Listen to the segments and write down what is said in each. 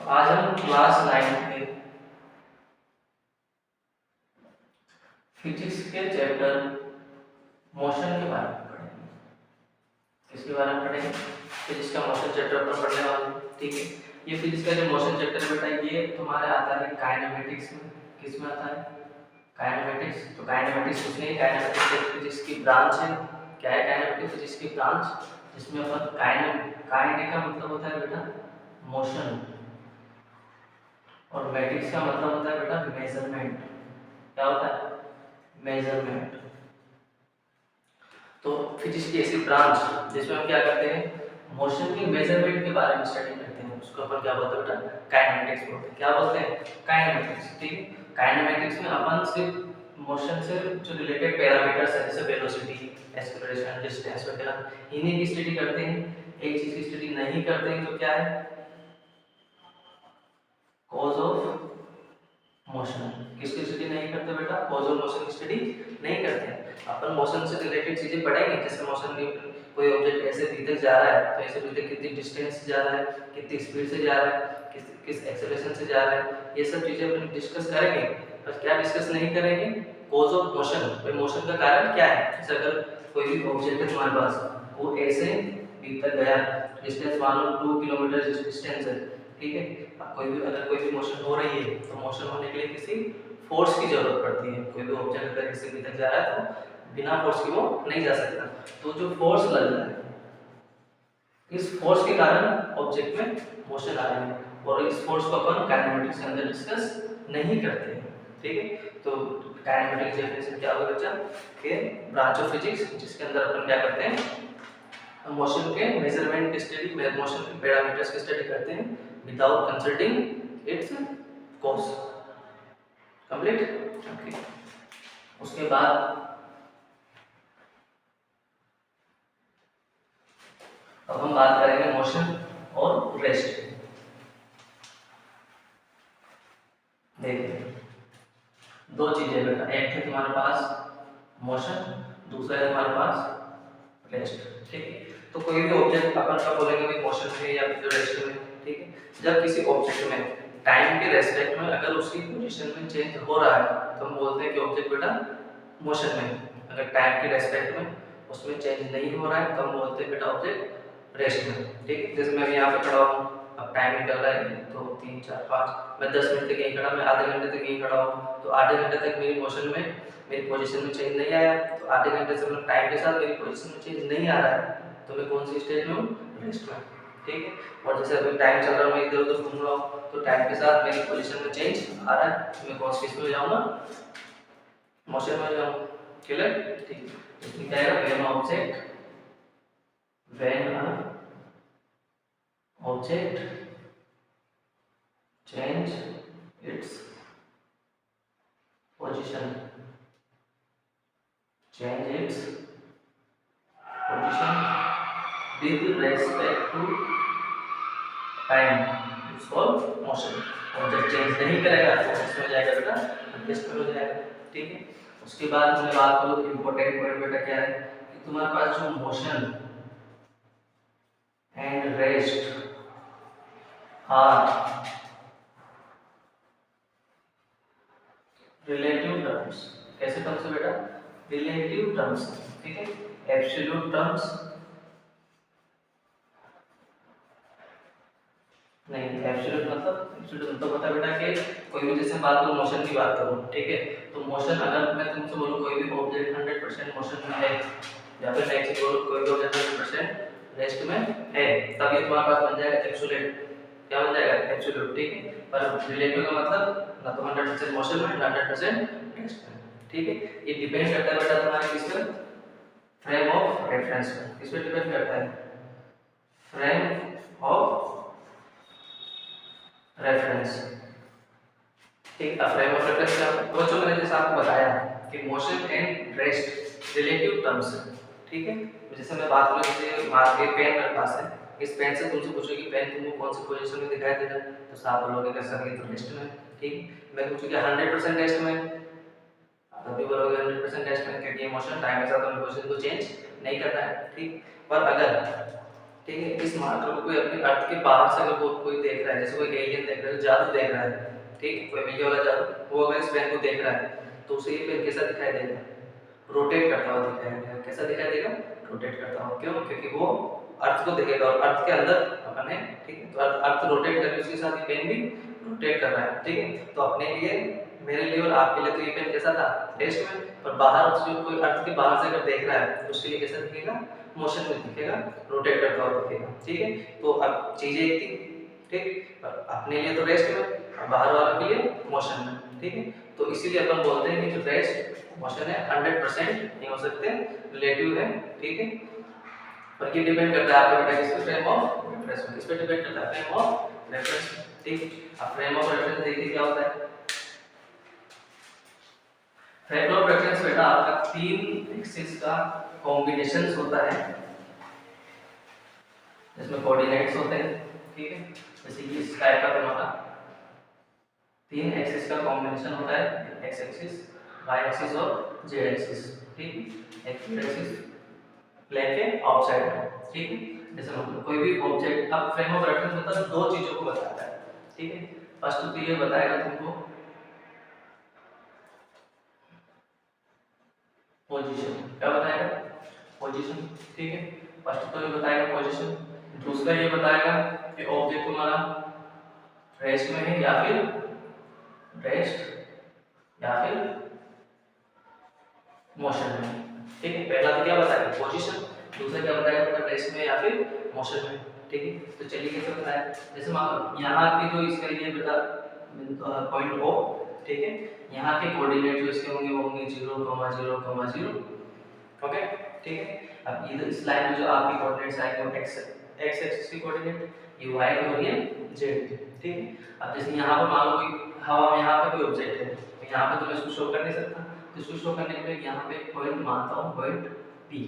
आज हम क्लास 9 के फिजिक्स के चैप्टर मोशन के बारे में पढ़ेंगे। किसके बारे में पढ़ेंगे? फिजिक्स का मोशन चैप्टर पर पढ़ने वाले हैं। ठीक है, ये फिजिक्स का जो मोशन चैप्टर है बेटा, ये तुम्हारे आता है काइनेमेटिक्स में। किस में आता है? काइनेमेटिक्स। तो काइनेमेटिक्स कुछ नहीं, काइनेमेटिक्स फिजिक्स की ब्रांच है। क्या है काइनेमेटिक्स फिजिक्स की ब्रांच? जिसमें अपन काइने का मतलब होता है बेटा मोशन, और मैटिक्स का मतलब होता है बेटा मेजरमेंट। क्या होता है? मेजरमेंट। तो फिजिक्स की ऐसी ब्रांच जिसमें हम क्या करते हैं, मोशन की मेजरमेंट के बारे में स्टडी करते हैं, उसको अपन क्या बोलते हैं बेटा? काइनेमेटिक्स बोलते हैं। क्या बोलते हैं? काइनेमेटिक्स। ठीक है, काइनेमेटिक्स में अपन सिर्फ मोशन से जो रिलेटेड पैरामीटर्स है, जैसे वेलोसिटी, एक्सेलरेशन, डिस्टेंस वगैरह, इन्हीं की स्टडी करते हैं। एक चीज की स्टडी नहीं करते हैं तो क्या है? Cause of motion. किसकी स्टडी नहीं करते बेटा? कॉज ऑफ मोशन की स्टडी नहीं करते हैं। अपन मोशन से रिलेटेड चीजें पढ़ेंगे, जैसे मोशन में कोई ऑब्जेक्ट ऐसे भीतर जा रहा है तो ऐसे भीतर कितनी डिस्टेंस से जा रहा है, कितनी स्पीड से जा रहा है, किस एक्सेलरेशन से जा रहा है, ये सब चीजें अपन डिस्कस करेंगे। बस क्या डिस्कस नहीं करेंगे? Cause of motion. भाई मोशन का कारण क्या है? जैसे अगर कोई भी ऑब्जेक्ट है तुम्हारे पास, वो ऐसे भीतर गया, डिस्टेंस मान लो 2 किलोमीटर डिस्टेंस है। ठीक है, अगर कोई भी मोशन हो रही है तो मोशन होने के लिए किसी फोर्स की जरूरत पड़ती है। कोई भी ऑब्जेक्ट अगर इससे भीतर जा रहा है तो बिना फोर्स के वो नहीं जा सकता। तो जो फोर्स लग रहा है, इस फोर्स के कारण ऑब्जेक्ट में मोशन आ रही है, और इस फोर्स को अपन काइनेमेटिक्स के अंदर डिस्कस नहीं करते हैं। ठीक है, तो काइनेमेटिक्स डेफिनेशन क्या होगा बच्चा? कि ब्रांच ऑफ फिजिक्स जिसके अंदर अपन क्या करते हैं, मोशन के मेजरमेंट की स्टडी, मोशन के पैरामीटर्स की स्टडी करते हैं without consulting it's cause. Complete. Okay, उसके बाद अब हम बात करेंगे मोशन और रेस्ट। देखिए, दो चीजें बेटा, एक है तुम्हारे पास मोशन, दूसरा है तुम्हारे पास रेस्ट। ठीक है, तो कोई भी ऑब्जेक्ट अपन का बोलेंगे भाई मोशन में या फिर रेस्ट में। ठीक है, जब किसी ऑब्जेक्ट में टाइम के रेस्पेक्ट में अगर उसकी पोजीशन में चेंज हो रहा है तो हम बोलते हैं कि ऑब्जेक्ट बेटा मोशन में। अगर टाइम के रेस्पेक्ट में उसमें चेंज नहीं हो रहा है तो हम बोलते हैं बेटा ऑब्जेक्ट रेस्ट में। ठीक है, जैसे मैं यहाँ पे खड़ा हूँ, अब टाइम निकल रहा है 2 3 4 5, मैं 10 मिनट तक यहीं खड़ा, मैं आधे घंटे तक यहीं खड़ा हूँ, तो आधे घंटे तक मेरी मोशन में, मेरी पोजीशन में चेंज नहीं आया, तो आधे घंटे से मतलब टाइम के साथ मेरी पोजीशन में चेंज नहीं आ रहा है, तो मैं कौन सी स्टेज में हूँ? रेस्ट में। ठीक है, और जैसे अभी टाइम चल रहा है, मैं इधर उधर घूम रहा हूँ, तो टाइम के साथ मेरी पोजीशन में चेंज आ रहा है, तो मैं कौन सी स्टेज में हो जाऊंगा? मोशन में हो जाऊंगा। क्लियर? ठीक है, इसमें क्या है? When object change its position, with respect to time, it's called motion। और जब चेंज नहीं करेगा तो किसमें हो जाएगा बेटा? रेस्ट में हो जाएगा। ठीक है, उसके बाद मैं बात करूँ, इंपॉर्टेंट पॉइंट बेटा क्या है कि तुम्हारे पास जो motion and rest are relative terms. कैसे टर्म्स है बेटा? Relative terms. ठीक है, एब्सोल्यूट टर्म्स नहीं। एब्सोल्यूट मतलब होता है बेटा कि कोई भी, जैसे बात करूं मोशन की बात करूं, ठीक है, तो मोशन अगर मैं तुमसे बोलूं कोई भी ऑब्जेक्ट 100% मोशन में है, या फिर नेक्स्ट चीज बोलूं कोई भी ऑब्जेक्ट 100% रेस्ट में है, तब ये तुम्हारे पास बन जाएगा एब्सोल्यूट। क्या बन जाएगा? एब्सोल्यूट। ठीक है, पर रिलेटिव का मतलब ना तो 100% मोशन में ना 100% रेस्ट में। ठीक है, ये डिपेंड करता है बेटा तुम्हारे किस पर? फ्रेम ऑफ रेफरेंस पर। किस पर डिपेंड करता है? Frame of reference. ठीक है, फ्रेम ऑफ रेफरेंस का तो बच्चों मैंने जैसे आपको बताया कि motion and rest relative terms है। ठीक है, तो जैसे मैं बात करूं, जैसे मान के पेन मेरे पास है, इस पेन से तुमसे पूछो कि पेन तुमको कौन सी पोजीशन में दिखाई दे रहा है, तो साफ बोलोगे कि सर ये तो रेस्ट में। ठीक, मैं पूछूं कि 100% रेस्ट में, तभी बोलोगे 100% रेस्ट में, क्योंकि ये मोशन टाइम के साथ अपनी पोजीशन को चेंज नहीं करना है। ठीक, पर अगर ठीक है। इस मार्कर को कोई अपने अर्थ के बाहर से अगर कोई देख रहा है, जैसे कोई एलियन देख रहा है, जादू देख रहा है, ठीक, कोई मीडिया वाला जादू, वो अगर इस पेन को देख रहा है तो उसे ये पेन कैसा दिखाई देगा? रोटेट करता हुआ दिखाई देगा। कैसा दिखाई देगा? रोटेट करता हुआ। क्यों? क्योंकि वो अर्थ को देखेगा और अर्थ के अंदर अपन है, ठीक है, तो अर्थ रोटेट करके उसके साथ ये पेन भी रोटेट कर रहा है, ठीक है। तो अपने लिए, मेरे लिए और आपके लिए तो ये पेन कैसा था? रेस्ट में। पर बाहर से कोई अर्थ के बाहर से अगर देख रहा है तो उसके लिए कैसा दिखेगा? मोशन में दिखेगा, रोटेट करता हुआ दिखेगा, ठीक है। तो अब चीजें एक थी, ठीक, पर अपने लिए तो रेस्ट में और बाहर वालों के लिए मोशन में, ठीक है। तो इसीलिए अपन बोलते हैं कि जो रेस्ट मोशन है 100% नहीं हो सकते, रिलेटिव है, ठीक है। पर ये डिपेंड करता है आपका बेटा किस पे? फ्रेम ऑफ रेफरेंस में। किस पे डिपेंड करता है? फ्रेम ऑफ रेफरेंस, ठीक। अब फ्रेम ऑफ रेफरेंस देखिए क्या होता है। फ्रेम ऑफ रेफरेंस बेटा आपका तीन एक्सिस का कॉम्बिनेशन होता है, जिसमें कोऑर्डिनेट्स होते हैं, ठीक है। जैसे कि इस टाइप का तुम्हारा तीन एक्सिस का कॉम्बिनेशन होता है, एक्स एक्सिस, वाई एक्सिस और जेड एक्सिस, ठीक। एक्स एक्सिस प्लेन के आउटसाइड में, ठीक है। जैसे मतलब कोई भी ऑब्जेक्ट, अब फ्रेम ऑफ रेफरेंस मतलब दो चीजों को बताता है, ठीक है। फर्स्ट तो ये बताएगा तुमको पोजीशन, क्या बताएगा? पोजीशन, ठीक है। फर्स्ट तो ये बताएगा पोजीशन, दूसरा ये बताएगा कि ऑब्जेक्ट तुम्हारा रेस्ट में है या फिर रेस्ट या फिर मोशन में, ठीक है। पहला तो क्या बताएगा? पोजीशन, दूसरा क्या बताएगा? रेस्ट में या फिर मोशन में, ठीक है। तो चलिए कैसे बताया। जैसे मान लो यहाँ की जो इसका ये बेटा पॉइंट ओ, ठीक है, यहाँ के कोऑर्डिनेट जो इसके होंगे वो होंगे 0, 0, 0, ओके, ठीक है। अब इधर इस लाइन में जो आपके कोऑर्डिनेट्स आएंगे वो एक्स एक्सिस की कोऑर्डिनेट, ये वाई की और ये जेड, ठीक है। अब जैसे यहाँ पर मान लो कोई हवा में यहाँ पे कोई ऑब्जेक्ट है, तो यहाँ पे तो मैं इसको शो कर नहीं सकता, तो इसको शो करने के लिए यहाँ पे एक पॉइंट मानता हूँ, पॉइंट पी,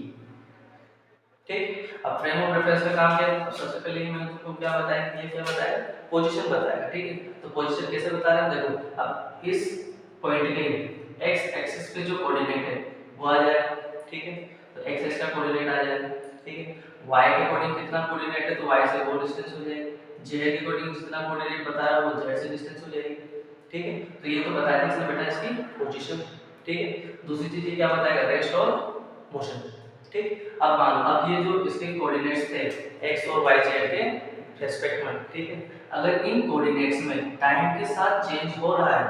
ठीक। अब फ्रेम ऑफ रेफरेंस का काम क्या है? सबसे पहले ही मैंने तुमको क्या बताया कि ये क्या बताया? पोजीशन बताएगा, ठीक है। तो पोजीशन कैसे बता रहे हैं? देखो अब इस पॉइंट के एक्स एक्सिस पे जो कोऑर्डिनेट है वो आ जाएगा, ठीक है। तो एक्स एक्सिस का कोऑर्डिनेट आ जाएगा, ठीक है। वाई के अकॉर्डिंग कितना कोऑर्डिनेट है? तो वाई से वो डिस्टेंस हो जाएगी। जेड के अकॉर्डिंग जितना कोऑर्डिनेट बता रहा है वो जेड से डिस्टेंस हो जाएगी, ठीक है। तो ये तो बताया था इसने बेटा इसकी पोजीशन, ठीक है। दूसरी चीज ये क्या बताएगा? रेस्ट और मोशन, ठीक। अब मान लो अब ये जो इसके कोऑर्डिनेट्स थे x और y z के रेस्पेक्ट में, ठीक है, अगर इन कोऑर्डिनेट्स में टाइम के साथ चेंज हो रहा है,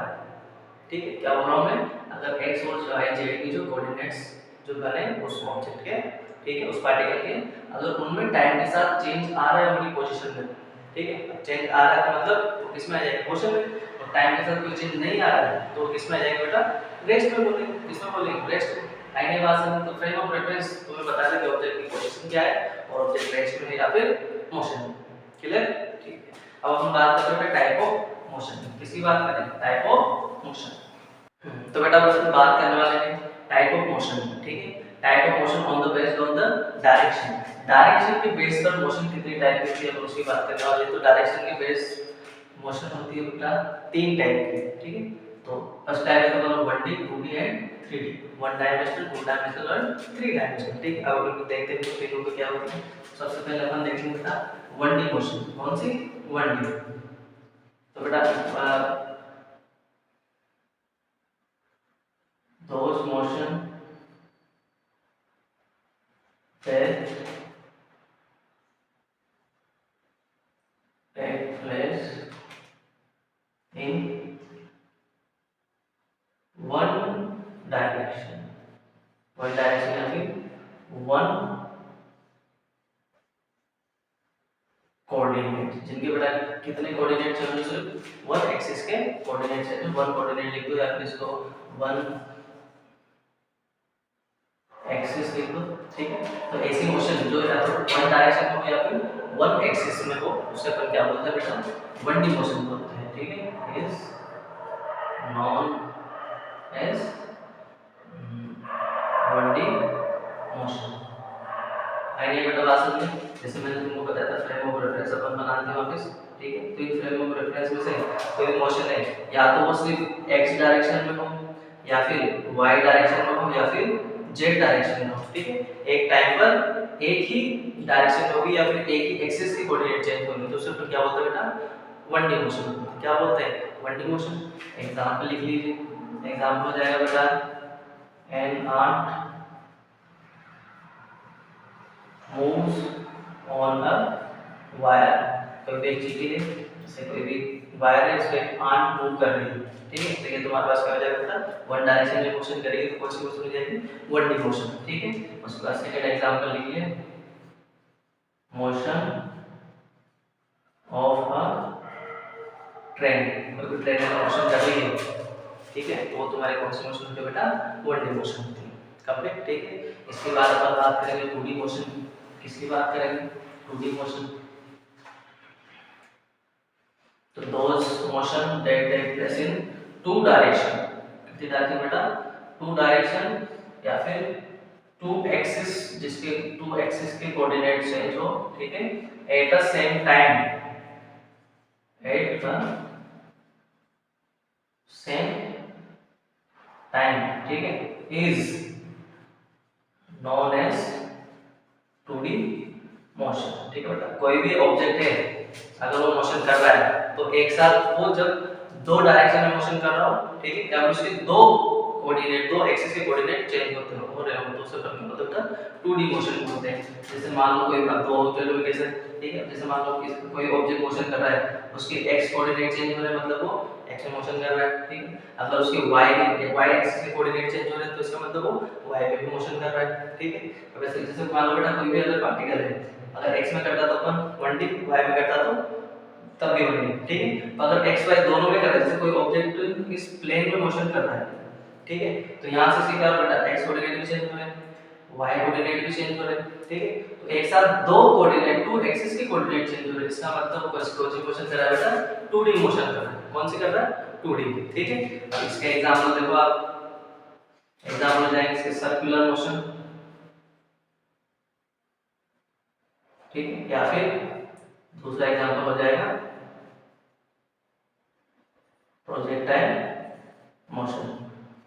ठीक है, क्या बोल रहा हूं मैं? अगर x और y z की जो कोऑर्डिनेट्स जो बने उस ऑब्जेक्ट के, ठीक है, उस पार्टिकल के, अगर उनमें टाइम के साथ चेंज आ रहा है उनकी पोजीशन में, ठीक है, चेंज आ रहा है मतलब तो किसमें आ जाएगा? मोशन में। और टाइम के साथ कोई चेंज नहीं आ रहा है तो किसमें आ जाएगा बेटा? रेस्ट में बोलेंगे। किसमें बोलेंगे? रेस्ट में। आईने बात समझ। तो फ्रेम ऑफ रेफरेंस तुम्हें बता दें कि ऑब्जेक्ट की पोजीशन क्या है और ऑब्जेक्ट रेस्ट में है या फिर मोशन में, क्लियर, ठीक है। अब हम बात करते हैं टाइप ऑफ मोशन। किसकी बात करें? Type of motion. तो बेटा बस हम बात करने वाले हैं टाइप ऑफ मोशन, ठीक है। Type of motion on the based on the direction. Direction के बेस पर मोशन कितनी टाइप की होती है उसकी बात करने वाले। तो डायरेक्शन के बेस मोशन होती है बेटा तीन टाइप की, ठीक है। तो फर्स्ट टाइप है तो 1D, 2D and 3D। 1 dimensional, 2 dimensional और 3 डायमेंशनल, ठीक है। अब हम लोग देखते हैं तीनों को क्या होता है। सबसे पहले अपन देखेंगे बेटा 1D मोशन। कौन सी? 1D। तो बेटा those motion that take place in one direction, one direction या फिर one कोऑर्डिनेट, जिनके बेटा कितने कोऑर्डिनेट्स हैं? सिर्फ वन एक्सिस के कोऑर्डिनेट्स हैं, वन कोऑर्डिनेट लिख दो या फिर इसको वन एक्सिस लिख दो, ठीक है। तो ऐसी मोशन जो या तो वन डायरेक्शन में हो या फिर वन एक्सिस में हो उसे अपन क्या बोलते हैं बेटा? 1D मोशन बोलते हैं, ठीक है। Is known as 1D motion. आइए बेटा बात समझिए। जैसे मैंने तुमको बताया था फ्रेम ऑफ रेफरेंस अपन बनाते हैं वापस, ठीक है। तो इन फ्रेम ऑफ रेफरेंस में से कोई मोशन है या तो वो सिर्फ x डायरेक्शन में हो या फिर y डायरेक्शन में हो या फिर z डायरेक्शन में हो, ठीक है। एक टाइम पर एक ही डायरेक्शन होगी या फिर एक ही एक्सिस की कोऑर्डिनेट चेंज होगी तो उसे अपन क्या बोलते हैं बेटा, वन डी मोशन। क्या बोलते हैं, वन डी मोशन। एग्जांपल लिख लीजिए। एग्जांपल हो जाएगा बेटा an art moves on a wire. कोई भी एक चीज है, जैसे कोई भी वायर है, उस पे आर्ट मूव कर रही है, ठीक है। तो ये तुम्हारे पास क्या हो जाएगा बेटा, वन डायरेक्शन में मोशन करेगी तो कौन सी मोशन हो जाएगी, वन डी मोशन, ठीक है। उसके बाद सेकंड एग्जांपल लिखिए, मोशन ऑफ अ ट्रेन। कोई ट्रेन में मोशन कर रही है, ठीक है, तो वो तुम्हारे कौन सी मोशन होती है बेटा, वन डी मोशन होती है। कंप्लीट, ठीक है। इसके बाद अपन बात करेंगे टू डी मोशन। किसकी बात करेंगे, टू डी मोशन। तो those motion that take place in two direction। कितनी डायरेक्शन बेटा, टू डायरेक्शन या फिर टू एक्सिस, जिसके टू एक्सिस के कोऑर्डिनेट चेंज हो, ठीक है, at the same time, at the same time, ठीक है, is known as two D motion, ठीक है बेटा। कोई भी ऑब्जेक्ट है अगर वो मोशन कर रहा है तो एक साथ वो जब दो डायरेक्शन में मोशन कर रहा हो, ठीक है, या उसके दो कोऑर्डिनेट, दो एक्सिस के कोऑर्डिनेट चेंज होते हो रहे हो तो उसे अपन मतलब का टू डी मोशन बोलते हैं। जैसे मान लो कोई दो ऑब्जेक्ट में कैसे, ठीक है, जैसे मान लो कोई ऑब्जेक्ट मोशन कर रहा है, उसके एक्स कोऑर्डिनेट चेंज हो रहे हैं मतलब वो एक्स में मोशन कर रहा है, ठीक है। अगर उसके वाई एक्सिस के कोऑर्डिनेट चेंज हो रहे हैं तो इसका मतलब वो वाई पे भी मोशन कर रहा है, ठीक है। अब वैसे जैसे मान लो बेटा कोई भी अगर पार्टिकल है, अगर एक्स में करता तो अपन वन डी, वाई में करता तो तब भी वन डी, ठीक है। अगर एक्स वाई दोनों में कर रहा है, जैसे कोई ऑब्जेक्ट इस प्लेन में मोशन कर रहा है, ठीक है, तो यहाँ से सीखा बेटा एक्स कोऑर्डिनेट भी चेंज हो रहे हैं, वाई कोऑर्डिनेट भी चेंज हो रहे हैं, ठीक है। तो एक साथ दो कोऑर्डिनेट, टू एक्सिस के कोऑर्डिनेट चेंज हो रहे हैं, इसका मतलब वो कोई मोशन कर रहा है बेटा, टू डी मोशन कर रहा है। कौन सी कर रहा है, टू डी, ठीक है। अब इसका एग्जांपल देखो आप, एग्जांपल हो जाएंगे इसके सर्कुलर मोशन, ठीक है, या फिर दूसरा एग्जांपल हो जाएगा प्रोजेक्टाइल मोशन।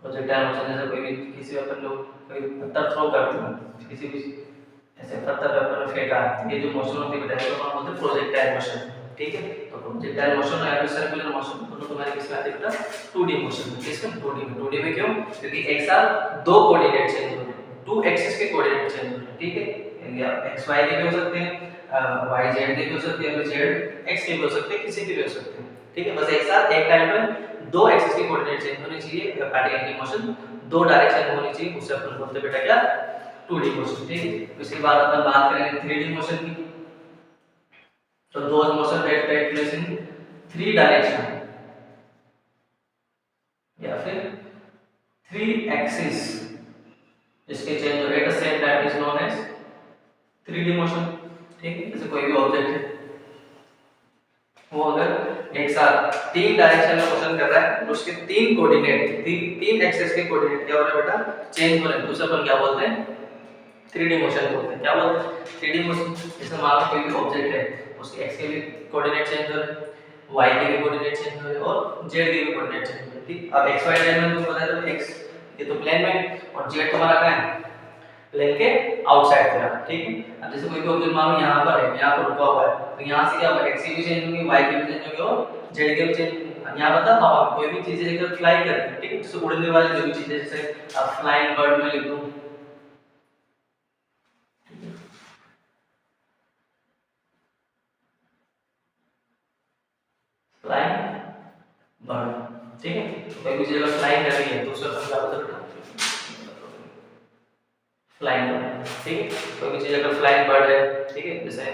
प्रोजेक्टाइल मोशन जैसे कोई भी किसी अपन लोग कोई पत्थर थ्रो करते हैं, किसी भी ऐसे पत्थर पे अपन फेंका, ये जो मोशन होती है बेटा इसको हम बोलते हैं प्रोजेक्टाइल मोशन, ठीक है। तो प्रोजेक्टाइल मोशन या फिर सर्कुलर मोशन दोनों तुम्हारे किसमें आते हैं बेटा, टू डी मोशन। किसमें, टू डी में। टू डी में क्यों, क्योंकि एक साथ दो कोऑर्डिनेट चेंज हो रहे हैं, टू एक्सिस के कोऑर्डिनेट चेंज हो रहे हैं, ठीक है। या एक्स वाई के भी हो सकते हैं, वाई जेड के भी हो सकते हैं, फिर जेड एक्स के भी हो सकते हैं, किसी के भी हो सकते हैं, ठीक है। बस एक साथ एक टाइम पे दो एक्सिस के कोऑर्डिनेट चेंज होने चाहिए, पार्टिकल की मोशन दो डायरेक्शन में होनी चाहिए, उसे अपन बोलते हैं बेटा क्या, टू डी मोशन, ठीक है। इसके बाद अपन बात करेंगे थ्री डी मोशन की। तो those motion that take place in three direction या फिर थ्री एक्सिस, इसके चेंज हो at the same time is known as three D motion, ठीक है। जैसे कोई भी ऑब्जेक्ट है वो अगर एक साथ तीन डायरेक्शन में मोशन कर रहा है तो उसके तीन कोऑर्डिनेट, तीन एक्सिस के कोऑर्डिनेट क्या हो रहे हैं बेटा, चेंज हो रहे हैं, तो उसे अपन क्या बोलते हैं, थ्री डी मोशन बोलते हैं। क्या बोलते हैं, थ्री डी मोशन। जैसे मान लो कोई भी ऑब्जेक्ट है, उसके एक्स के भी कोऑर्डिनेट चेंज हो रहे हैं, वाई के भी कोऑर्डिनेट चेंज हो रहे हैं और जेड के भी कोऑर्डिनेट चेंज हो रहे हैं, ठीक। अब एक्स वाई जेड में तुमको पता है तो एक्स ये तो प्लेन में और जेड तुम्हारा कहां है, प्लेन के आउटसाइड तरफ, ठीक है। अब जैसे कोई भी ऑब्जेक्ट मान लो यहां पर है, यहां पर रुका हुआ है, तो यहां से क्या होगा, एक्स की भी चेंज होगी, वाई की भी चेंज होगी और जेड की भी चेंज। यहां बता हवा कोई भी चीजें लेकर फ्लाई करती है, ठीक है, जैसे उड़ने वाली जो भी चीजें, जैसे अब फ्लाइंग बर्ड में लिख दूं, फ्लाइंग बर्ड, ठीक है। तो कोई भी चीज अगर फ्लाइंग कर रही है तो उसका क्या होता है, फ्लाइंग बर्ड, ठीक है। कोई भी चीज अगर फ्लाइंग बर्ड है, ठीक है, जैसे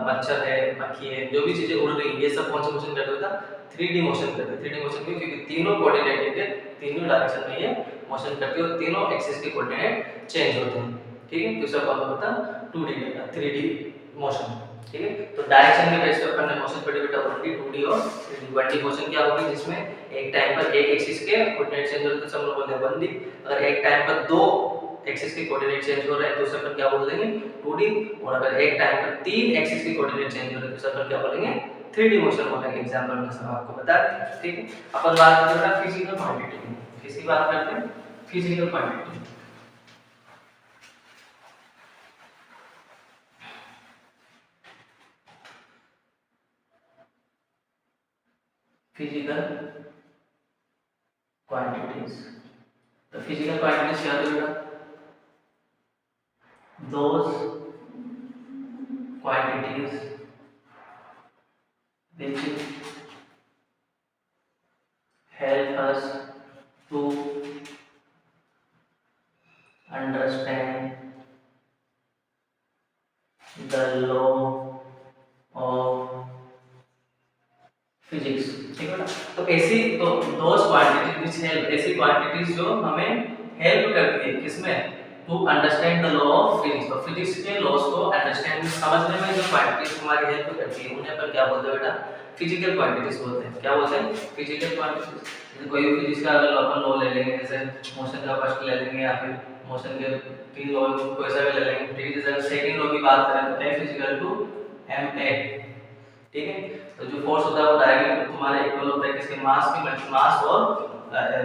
मच्छर है, मक्खी है, जो भी चीजें उड़ रही है, ये सब कौन सा मोशन करते होता, थ्री डी मोशन करते हैं। थ्री डी मोशन क्यों, क्योंकि तीनों कोऑर्डिनेट के तीनों डायरेक्शन में ये मोशन करती है और तीनों एक्सिस के कोऑर्डिनेट चेंज होते हैं, ठीक है। तो इसका कौन होता है, two D three D motion, ठीक है। तो डायरेक्शन के बेस पे अपन ने मोशन पढ़ी बेटा, वन डी, टू डी और three D. One D motion क्या होगी, जिसमें एक टाइम पर एक एक्सिस के कोऑर्डिनेट चेंज हो रहे हैं तो सब लोग बोलते हैं वन डी। अगर एक टाइम पर दो एक्सिस के कोऑर्डिनेट चेंज हो रहे हैं तो उसे अपन क्या बोल देंगे, टू डी। और अगर एक टाइम पर तीन एक्सिस के कोऑर्डिनेट चेंज हो रहे हैं तो उसे अपन क्या बोलेंगे, थ्री डी मोशन बोलेंगे। एग्जांपल में सब आपको बता दें, ठीक है। अपन बात करते हैं फिजिकल क्वांटिटी की। किसकी बात करते हैं, फिजिकल क्वांटिटी। Physical quantities. तो फिजिकल क्वांटिटीज क्या होती है? Those quantities which help us to understand the law of physics. ठीक है ना? तो ऐसी तो दोज क्वांटिटीज विच हेल्प, ऐसी क्वांटिटीज जो हमें हेल्प करती है किसमें? To understand the law of physics. तो फिजिक्स के लॉज को अंडरस्टैंड समझने में जो क्वांटिटीज हमारी हेल्प करती है उन्हें अपन क्या बोलते हैं बेटा? फिजिकल क्वांटिटीज बोलते हैं। क्या बोलते हैं? Physical quantities. जैसे कोई भी फिजिक्स का अगर अपन लॉ ले लेंगे, जैसे मोशन का फर्स्ट ले लेंगे या फिर मोशन के तीन लॉ को ऐसा भी ले लेंगे। ठीक है, जैसे सेकंड लॉ की बात करें तो F = ma। ठीक है, तो जो फोर्स होता है वो डायरेक्टली तुम्हारा इक्वल होता है किसके? मास के, मास और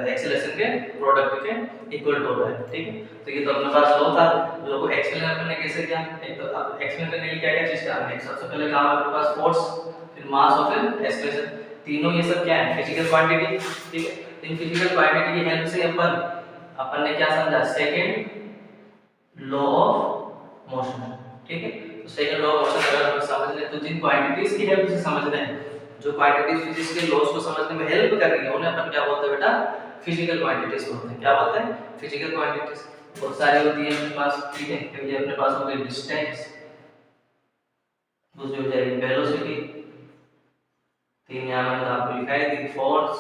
एक्सेलरेशन के प्रोडक्ट के इक्वल होता है। ठीक है, तो ये तो अपने पास लॉ था। लॉ को एक्सप्लेन करने कैसे किया? एक तो अब एक्सप्लेन करने के लिए क्या क्या चीज का हमने सबसे पहले कहा हमारे पास फोर्स, फिर मास और फिर एक्सेलरेशन। तीनों ये सब क्या है? Physical quantity. ठीक है, इन फिजिकल क्वांटिटी की हेल्प से अपन ने क्या समझा? Second law of motion. ठीक है, तो सेकंड लॉ ऑफ मोशन अगर हम समझ लें तो जिन क्वांटिटीज की हेल्प से समझ रहे हैं, जो क्वांटिटीज फिजिक्स के लॉज को समझने में हेल्प कर रही है उन्हें अपन क्या बोलते हैं बेटा? फिजिकल क्वांटिटीज बोलते हैं। क्या बोलते हैं? Physical quantities. बहुत सारी होती है अपने पास। ठीक है, ये अपने पास हो गई डिस्टेंस, दूसरी हो जाएगी वेलोसिटी, तीन यहाँ मैंने आपको लिखाई दी, फोर्स,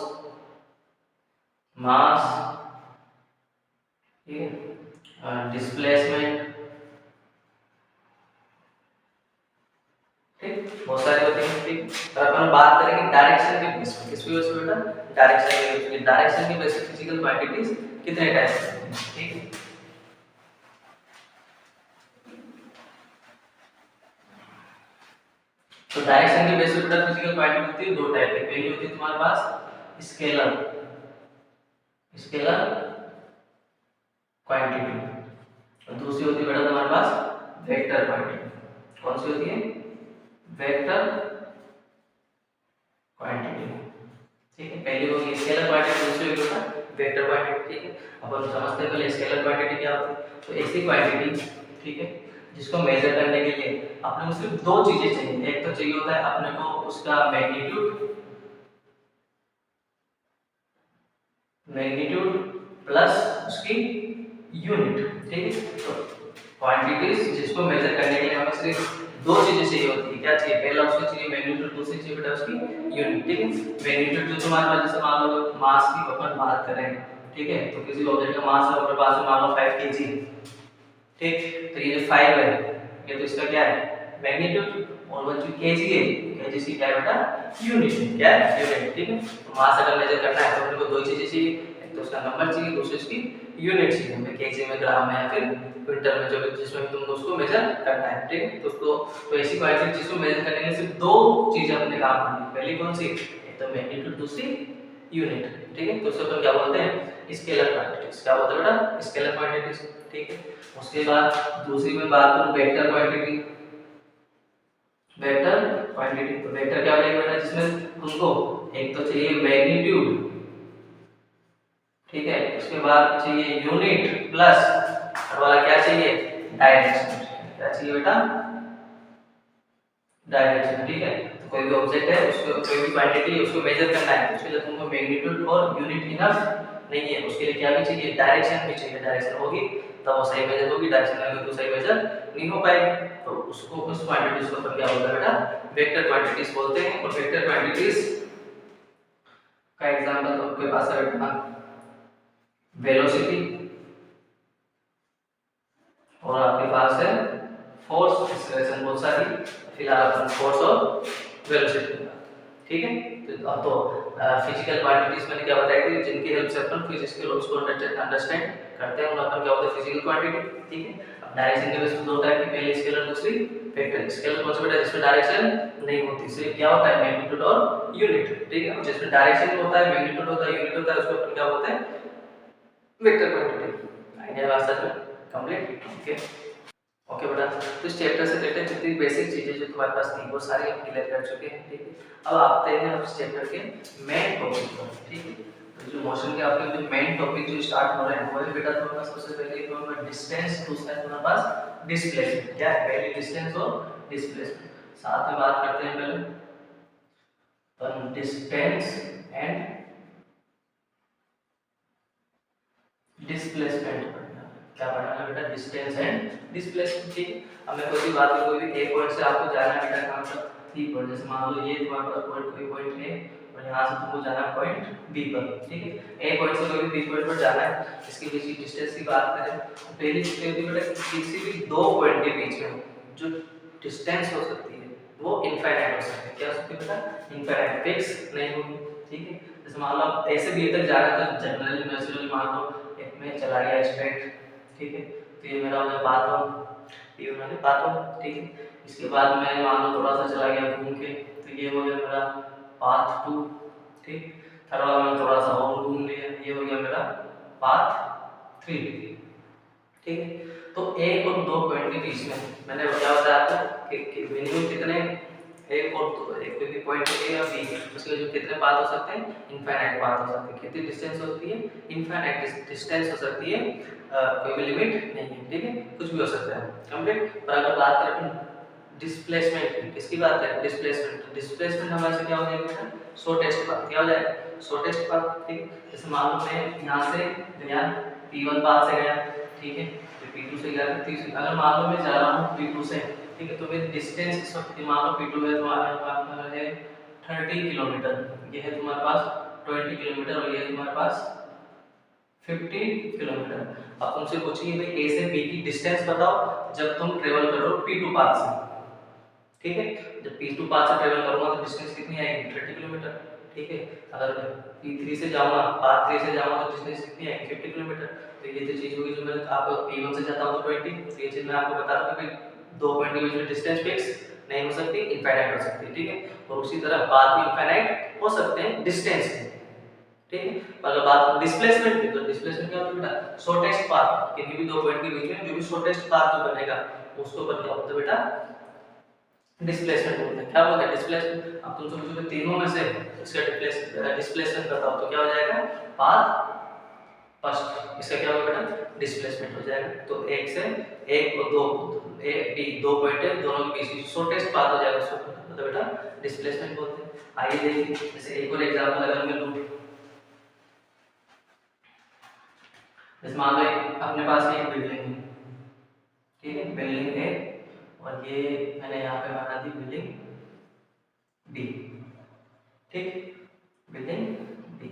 मास, ठीक है, डिस्प्लेसमेंट। ठीक, बहुत सारी होती है। ठीक, तो अपन बात करेंगे डायरेक्शन के बेस पे। किस बेस पे बेटा? डायरेक्शन के बेस पे। डायरेक्शन के बेस पे फिजिकल क्वांटिटीज कितने टाइप के होते हैं? ठीक है, तो डायरेक्शन के बेस पे बेटा फिजिकल क्वांटिटी होती है दो टाइप की। पहली होती है तुम्हारे पास स्केलर, स्केलर क्वांटिटी, और दूसरी होती है बेटा तुम्हारे पास वेक्टर क्वांटिटी। कौन सी होती है? Vector quantity. ठीक है, पहली होगी स्केलर क्वांटिटी, दूसरी होगी बेटा वेक्टर क्वांटिटी। ठीक है, अब हम समझते हैं पहले स्केलर क्वांटिटी क्या होती है। तो ऐसी क्वांटिटी, ठीक है, जिसको मेजर करने के लिए अपने को सिर्फ दो चीजें चाहिए। एक तो चाहिए होता है अपने को उसका मैग्नीट्यूड, मैग्नीट्यूड प्लस उसकी यूनिट। ठीक है, तो क्वांटिटीज जिसको मेजर करने के लिए हमें सिर्फ दो चीजें चाहिए होती है। क्या चाहिए? पहला उसको चाहिए मैग्नीट्यूड, दूसरी चाहिए बेटा उसकी यूनिट। ठीक है, मैग्नीट्यूड जो तुम्हारे पास, जैसे मान लो मास की अपन बात करें, ठीक है, तो किसी ऑब्जेक्ट का मास है अपने पास मान लो 5 kg। ठीक, तो ये जो 5 है ये तो इसका क्या है? मैग्नीट्यूड, और वो जो kg है, kg की क्या है बेटा? यूनिट है। क्या है? यूनिट। ठीक है, तो मास अगर मेजर करना है तो अपने को दो चीजें चाहिए, एक तो उसका नंबर चाहिए, दूसरी उसकी यूनिट चाहिए। हमें kg में, ग्राम में या फिर क्विंटल में, जो भी जिसमें तुमको उसको मेजर करना है। ठीक है, तो उसको तो ऐसी क्वांटिटी जिसको मेजर करने के लिए सिर्फ दो चीजें अपने काम आनी है। पहली कौन सी? एक तो मैग्नीट्यूड, दूसरी यूनिट। ठीक है, तो उसको अपन क्या बोलते हैं? Scalar quantities. क्या बोलते हैं बेटा? Scalar quantities. ठीक है, उसके बाद दूसरी में बात करूं वेक्टर क्वांटिटी। वेक्टर क्वांटिटी, तो वेक्टर क्या हो जाएगा बेटा? जिसमें तुमको एक तो चाहिए मैग्नीट्यूड, ठीक है, उसके बाद चाहिए यूनिट प्लस और वाला क्या चाहिए? डायरेक्शन। क्या चाहिए बेटा? डायरेक्शन। ठीक है, तो कोई भी ऑब्जेक्ट है उसको, कोई भी क्वांटिटी है उसको मेजर करना है, उसके लिए तुमको मैग्नीट्यूड और यूनिट इनफ नहीं है, उसके लिए क्या भी चाहिए? डायरेक्शन भी चाहिए। डायरेक्शन होगी तब वो सही मेजर होगी, डायरेक्शन नहीं होगी तो सही मेजर नहीं हो पाएगी। तो उसको, उस क्वांटिटीज को अपन क्या बोलते हैं बेटा? वेक्टर क्वांटिटीज बोलते हैं। और वेक्टर क्वांटिटीज का एग्जांपल तो आपके पास है बेटा वेलोसिटी, और आपके पास है फोर्स, एक्सेलरेशन। बहुत सारी फिलहाल अपन फोर्स और वेलोसिटी। ठीक है, तो फिजिकल क्वांटिटीज मैंने क्या बताई थी, जिनकी हेल्प से अपन फिजिक्स के लॉज को अंडरस्टैंड करते हैं, उन्हें अपन क्या बोलते हैं? Physical quantity. ठीक है, अब डायरेक्शन के बेस पे दो टाइप की, पहले स्केलर, दूसरी वेक्टर। स्केलर कौन सा बेटा? जिसमें डायरेक्शन नहीं होती, सिर्फ क्या होता है? मैग्नीट्यूड और यूनिट। ठीक है, जिसमें डायरेक्शन होता है, मैग्नीट्यूड होता है, यूनिट होता है, उसको अपन क्या बोलते हैं? Vector quantity. आइडिया बात समझ में कंप्लीट? ओके, ओके बेटा, तो इस चैप्टर से रिलेटेड जितनी बेसिक चीजें जो तुम्हारे पास थी वो सारी हम क्लियर कर चुके हैं, ठीक है। अब आते हैं इस चैप्टर के मेन टॉपिक पर, ठीक है। तो जो मोशन के आपके जो मेन टॉपिक जो स्टार्ट हो रहे हैं वो है बेटा तुम्हारे पास सबसे पहले तुम्हारे डिस्टेंस, दूसरा है तुम्हारे पास डिस्प्लेसमेंट। क्या है? पहले डिस्टेंस और डिस्प्लेसमेंट साथ में बात करते हैं पहले तो डिस्टेंस एंड डिस्प्लेसमेंट। क्या पढ़ना है बेटा? डिस्टेंस एंड डिस्प्लेसमेंट, ठीक है। हमें कोई भी बात में कोई भी एक पॉइंट से आपको जाना है बेटा कहां तक? बी पर। जैसे मान लो ये तुम्हारे पास पॉइंट कोई पॉइंट है और यहां से तुमको जाना है पॉइंट बी पर, ठीक है। ए पॉइंट से कोई भी बी पॉइंट पर जाना है, इसके बीच की डिस्टेंस की बात करें तो पहली चीज ये होती है बेटा किसी भी दो पॉइंट के बीच में जो डिस्टेंस हो सकती है वो इनफाइनाइट हो सकती है। क्या हो सकती है बेटा? इनफाइनाइट, फिक्स नहीं होगी, ठीक है। जैसे मान लो आप ऐसे बी तक जा रहे हैं तो जनरली नेचुरली मान लो में चला गया स्ट्रेट, ठीक है। तो ये मेरा हो गया पाथ 1, ये मैंने पाथ 1, ठीक है। इसके बाद मैं मान लो थोड़ा सा चला गया घूम के तो ये हो गया मेरा पाथ 2, ठीक। थर्ड वाला मैंने थोड़ा सा और घूम लिया, ये हो गया मेरा पाथ 3, ठीक है। तो एक और दो पॉइंट के बीच में मैंने क्या बताया आपको कि मिनिमम कितने एक और दो, एक कोई भी पॉइंट ए या बी उसके जो कितने पाथ हो सकते हैं? इनफाइनाइट पाथ हो सकते हैं। कितनी डिस्टेंस होती है? इनफाइनाइट डिस्टेंस हो सकती है, कोई भी लिमिट नहीं है, ठीक है। कुछ भी हो सकता है, कंप्लीट। पर अगर बात करें डिस्प्लेसमेंट की, किसकी बात है? डिस्प्लेसमेंट। डिस्प्लेसमेंट हमारे से क्या हो जाएगा बेटा? Shortest path. क्या हो जाएगा? शॉर्टेस्ट पाथ, ठीक। जैसे मान लो मैं यहां से गया P1 पाथ से गया, ठीक है। फिर P2 से गया, फिर अगर मान लो मैं जा रहा हूं P2 से, ठीक है। तो मेरी डिस्टेंस इस वक्त मान लो P2 है तुम्हारे पास है 30 किलोमीटर, ये है तुम्हारे पास 20 किलोमीटर और ये है तुम्हारे पास 50 किलोमीटर। अब तुमसे पूछिए भाई ए से बी की डिस्टेंस बताओ जब तुम ट्रेवल करो P2 पाथ से, ठीक है। जब P2 पाथ से ट्रेवल करूंगा तो डिस्टेंस कितनी आएगी? 30 किलोमीटर, ठीक है। अगर P3 से जाऊंगा, पाथ 3 से जाऊंगा तो डिस्टेंस कितनी आएगी? 50 किलोमीटर। तो ये जो चीज होगी जो मैं आपको P1 से जाता हूं तो 20, तो ये चीज मैं आपको बता रहा हूं कि दो पॉइंट के बीच में डिस्टेंस फिक्स नहीं हो सकती, इनफाइनाइट हो सकती है, ठीक है। और उसी तरह पाथ भी इनफाइनाइट हो सकते हैं डिस्टेंस में, ठीक है। अगर बात करें डिस्प्लेसमेंट की तो डिस्प्लेसमेंट क्या होता है बेटा? शॉर्टेस्ट पाथ, किसी भी दो पॉइंट के बीच में जो भी शॉर्टेस्ट पाथ जो बनेगा उसको अपन क्या बोलते हैं बेटा? डिस्प्लेसमेंट बोलते हैं। क्या बोलते हैं? डिस्प्लेसमेंट। अब तुमसे पूछोगे तीनों में से इसका डिस्प्लेसमेंट बताओ तो क्या हो जाएगा? पाथ फर्स्ट, इसका क्या होगा बेटा? डिस्प्लेसमेंट हो जाएगा। तो एक से एक और दो, ए बी दो पॉइंट है दोनों के बीच शॉर्टेस्ट पाथ हो जाएगा, उसको मतलब बेटा डिस्प्लेसमेंट बोलते हैं। आइए देखिए जैसे एक और एग्जांपल अगर मैं लूं, जैसे मान लो अपने पास एक बिल्डिंग है, ठीक है। बिल्डिंग है और ये मैंने यहाँ पे बना दी बिल्डिंग बी, ठीक। बिल्डिंग बी,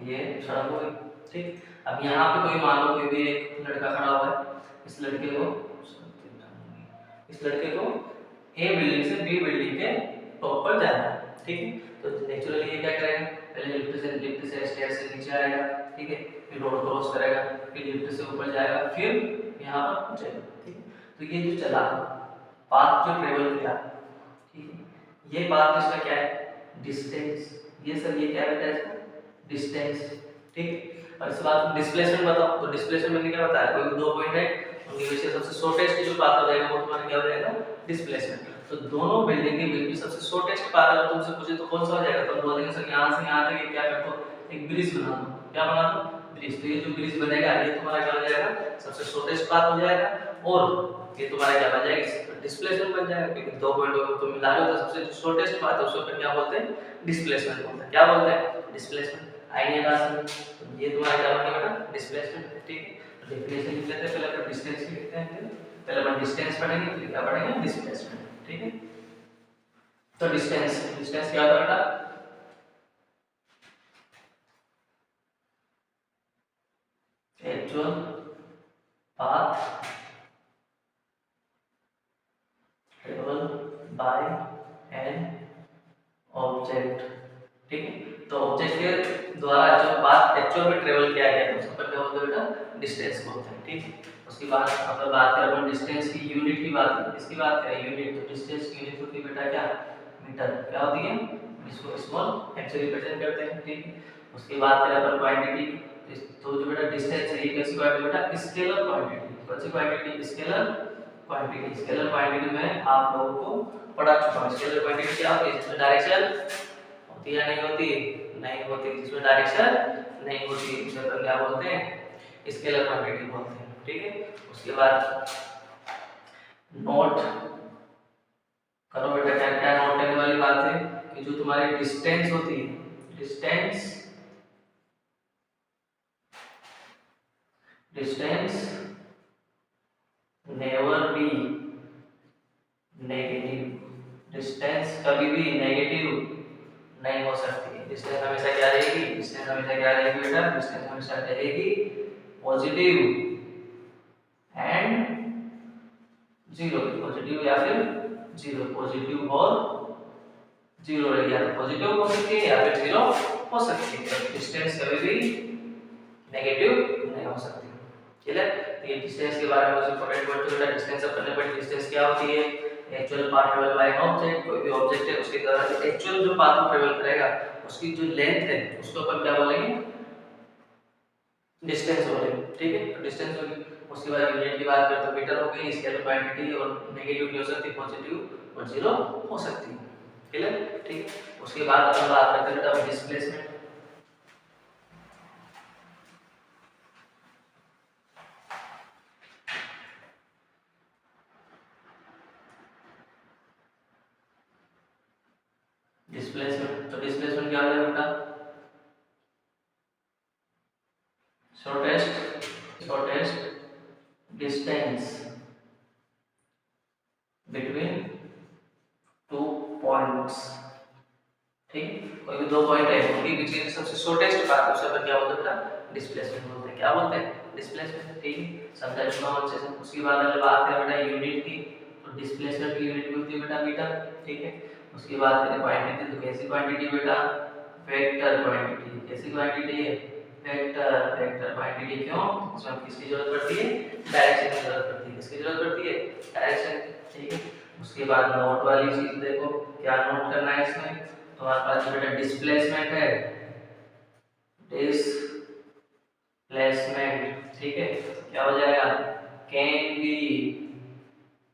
ये सड़क हो गई, ठीक। अब यहाँ पे कोई मान लो कोई भी एक लड़का खड़ा हुआ है, इस लड़के को ए बिल्डिंग से बी बिल्डिंग के टॉप पर जाना है, ठीक है। तो नेचुरली ये क्या करेगा? पहले लिफ्ट से स्टेयर से नीचे आएगा, ठीक है। फिर रोड क्रॉस करेगा, फिर लिफ्ट से ऊपर जाएगा, फिर यहाँ पर पहुंचेगा, ठीक है। तो ये जो चला पाथ जो ट्रेवल किया, ठीक है, ये पाथ इसका क्या है? डिस्टेंस। ये सर ये क्या बेटा इसका? डिस्टेंस, ठीक। और इसके बाद डिस्प्लेसमेंट बताओ तो डिस्प्लेसमेंट मैंने क्या बताया? कोई दो पॉइंट है उनके बीच में सबसे शॉर्टेस्ट जो पाथ हो जाएगा वो तुम्हारा क्या हो जाएगा? डिस्प्लेसमेंट। तो दोनों बिल्डिंग के बीच में सबसे शॉर्टेस्ट पाथ अगर तुमसे पूछे तो कौन सा हो जाएगा? तो बोलेंगे सर यहाँ से यहाँ तक क्या कर दो? एक ब्रिज बना दो। क्या बना दो? ब्रिज। तो ये जो ब्रिज बनेगा ये तुम्हारा क्या हो जाएगा? सबसे शॉर्टेस्ट पाथ हो जाएगा और ये तुम्हारा क्या बन जाएगा? डिस्प्लेसमेंट बन जाएगा, क्योंकि दो पॉइंट को तुम मिला रहे हो तो सबसे शॉर्टेस्ट पाथ है उसको क्या बोलते हैं? डिस्प्लेसमेंट बोलते हैं। क्या बोलते हैं? डिस्प्लेसमेंट। आइए बात तो ये तुम्हारा क्या बन गया बेटा? डिस्प्लेसमेंट, ठीक है। तो डेफिनेशन लिख लेते हैं, पहले अपन डिस्टेंस लिखते हैं, पहले अपन डिस्टेंस पढ़ेंगे फिर क्या पढ़ेंगे? डिस्प्लेसमेंट, ठीक है। तो डिस्टेंस डिस्टेंस क्या होता है बेटा? Actual path travel by an object, ठीक है। तो ऑब्जेक्ट के द्वारा जो पाथ एक्चुअल में ट्रेवल किया गया है उसको अपन क्या बोलते हैं बेटा? डिस्टेंस बोलते हैं, ठीक है। उसके बाद अगर बात करें अपन डिस्टेंस की यूनिट की बात करें, इसकी बात करें यूनिट, तो डिस्टेंस की यूनिट होती है बेटा क्या? मीटर। क्या होती है? इसको स्मॉल एम से रिप्रेजेंट करते हैं, ठीक है। उसके बाद करें अपन क्वांटिटी, तो जो बेटा डिस्टेंस है ये कैसी क्वांटिटी बेटा? Scalar quantity. कौन सी quantity? Scalar quantity. Scalar quantity में आप लोगों को पढ़ा चुका हूं। स्केलर क्वांटिटी क्या होती है? जिसमें डायरेक्शन होती है नहीं होती? नहीं होती। जिसमें डायरेक्शन नहीं होती उसे अपन क्या बोलते हैं? स्केलर क्वांटिटी बोलते हैं। ठीक है, उसके बाद नोट करो बेटा, क्या क्या नोट करने वाली बात है कि जो तुम्हारी डिस्टेंस होती है, distance never be negative. Distance कभी भी नेगेटिव नहीं हो सकती। डिस्टेंस हमेशा क्या रहेगी? डिस्टेंस हमेशा क्या रहेगी बेटा? डिस्टेंस हमेशा रहेगी पॉजिटिव एंड जीरो। पॉजिटिव या फिर जीरो। पॉजिटिव और जीरो रहेगी, या तो पॉजिटिव हो सकती है या फिर जीरो हो सकती है। तो डिस्टेंस कभी भी नेगेटिव नहीं हो सकती। क्लियर? तो ये डिस्टेंस के बारे में कुछ इंपॉर्टेंट वर्ड है। डिस्टेंस अपन ने पढ़ी। डिस्टेंस क्या होती है? Actual path travel by an object. कोई भी ऑब्जेक्ट है उसके द्वारा एक्चुअल जो पाथ ट्रेवल करेगा उसकी जो लेंथ है उसको अपन क्या बोलेंगे? डिस्टेंस बोलेंगे। ठीक है, तो डिस्टेंस होगी। उसके बाद यूनिट की बात करें तो मीटर हो गई। स्केलर क्वांटिटी और नेगेटिव भी हो सकती है, पॉजिटिव और जीरो हो सकती है। क्लियर? ठीक है, उसके बाद अपन बात करते हैं बेटा डिस्प्लेसमेंट। डिस्प्लेसमेंट, तो डिस्प्लेसमेंट क्या होता है बेटा? Shortest distance between two points. ठीक, कोई भी दो पॉइंट है उनके बीच की सबसे शॉर्टेस्ट पाथ उसे अपन क्या बोलते हैं? डिस्प्लेसमेंट बोलते हैं। क्या बोलते हैं? डिस्प्लेसमेंट। ठीक है, समझा चुका हूं अच्छे से। उसके बाद अगर बात है बेटा यूनिट की, तो डिस्प्लेसमेंट की यूनिट होती है बेटा मीटर। ठीक है, उसके बाद करें क्वांटिटी, तो कैसी क्वांटिटी बेटा? Vector quantity. कैसी क्वांटिटी है? Vector quantity. क्यों? इसमें किसकी जरूरत पड़ती है? डायरेक्शन की जरूरत पड़ती है। किसकी जरूरत पड़ती है? डायरेक्शन। ठीक है, उसके बाद नोट वाली चीज देखो, क्या नोट करना है इसमें? तो हमारे पास बेटा डिस्प्लेसमेंट है, डिस्प्लेसमेंट। ठीक है, क्या हो जाएगा? कैन बी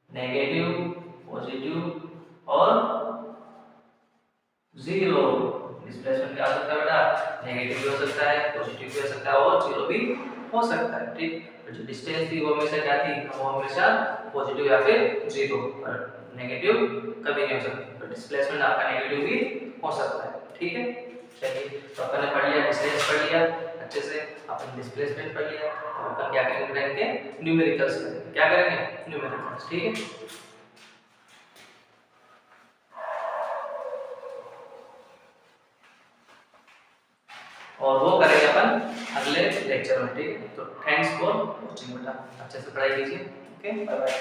नेगेटिव, पॉजिटिव और जीरो। डिस्प्लेसमेंट क्या हो सकता है बेटा? नेगेटिव भी हो सकता है, पॉजिटिव भी हो सकता है और जीरो भी हो सकता है। ठीक, तो जो डिस्टेंस थी वो हमेशा क्या थी? वो हमेशा पॉजिटिव या फिर जीरो, और नेगेटिव कभी नहीं हो सकती। तो डिस्प्लेसमेंट आपका नेगेटिव भी हो सकता है। ठीक है, चलिए, तो अपन ने पढ़ लिया डिस्टेंस, पढ़ लिया अच्छे से, अपन डिस्प्लेसमेंट पढ़ लिया। तो अपन क्या करेंगे? न्यूमेरिकल्स करेंगे। क्या करेंगे? न्यूमेरिकल्स। ठीक है, और वो करेंगे अपन अगले लेक्चर में। ठीक है, तो थैंक्स फॉर वॉचिंग बेटा, अच्छे से पढ़ाई कीजिए। Okay, bye bye.